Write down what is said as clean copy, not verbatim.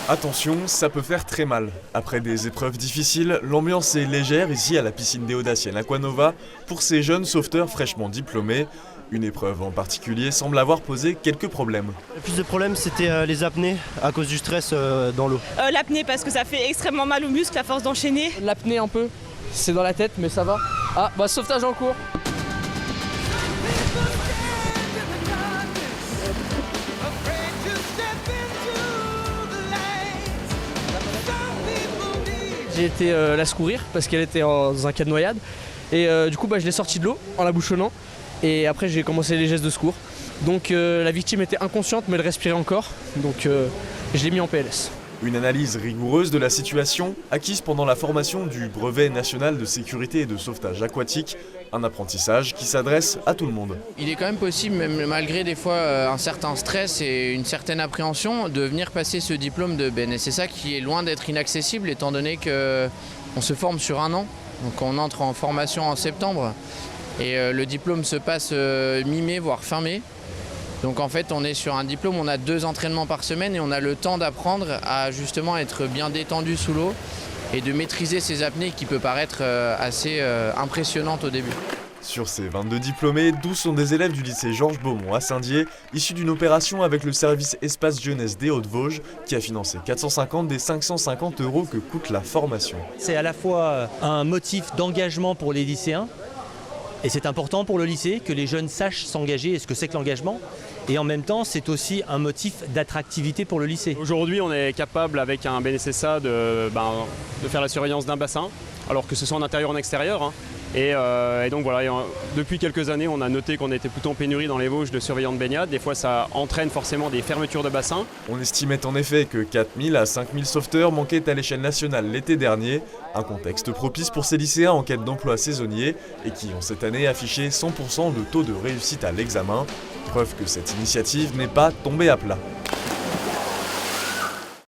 Attention, ça peut faire très mal. Après des épreuves difficiles, l'ambiance est légère ici à la piscine déodacienne Aquanova pour ces jeunes sauveteurs fraîchement diplômés. Une épreuve en particulier semble avoir posé quelques problèmes. Le plus de problèmes, c'était les apnées à cause du stress dans l'eau. L'apnée parce que ça fait extrêmement mal aux muscles à force d'enchaîner. L'apnée un peu, c'est dans la tête mais ça va. Ah bah sauvetage en cours. J'ai été la secourir parce qu'elle était dans un cas de noyade. Et du coup je l'ai sortie de l'eau en la bouchonnant. Et après j'ai commencé les gestes de secours. Donc la victime était inconsciente mais elle respirait encore. Donc je l'ai mis en PLS. Une analyse rigoureuse de la situation, acquise pendant la formation du brevet national de sécurité et de sauvetage aquatique, un apprentissage qui s'adresse à tout le monde. Il est quand même possible, même malgré des fois un certain stress et une certaine appréhension, de venir passer ce diplôme de BNSSA qui est loin d'être inaccessible étant donné qu'on se forme sur un an. Donc on entre en formation en septembre et le diplôme se passe mi-mai voire fin mai. Donc en fait on est sur un diplôme, on a 2 entraînements par semaine et on a le temps d'apprendre à justement être bien détendu sous l'eau et de maîtriser ces apnées qui peut paraître assez impressionnantes au début. Sur ces 22 diplômés, 12 sont des élèves du lycée Georges Beaumont à Saint-Dié, issus d'une opération avec le service Espace Jeunesse des Hauts-de-Vosges qui a financé 450 des 550 € que coûte la formation. C'est à la fois un motif d'engagement pour les lycéens, et c'est important pour le lycée que les jeunes sachent s'engager et ce que c'est que l'engagement. Et en même temps, c'est aussi un motif d'attractivité pour le lycée. Aujourd'hui, on est capable avec un BNSSA de faire la surveillance d'un bassin, alors que ce soit en intérieur ou en extérieur. Et donc voilà, depuis quelques années, on a noté qu'on était plutôt en pénurie dans les Vosges de surveillants de baignade. Des fois, ça entraîne forcément des fermetures de bassins. On estimait en effet que 4000 à 5000 sauveteurs manquaient à l'échelle nationale l'été dernier. Un contexte propice pour ces lycéens en quête d'emploi saisonnier et qui ont cette année affiché 100% de taux de réussite à l'examen. Preuve que cette initiative n'est pas tombée à plat.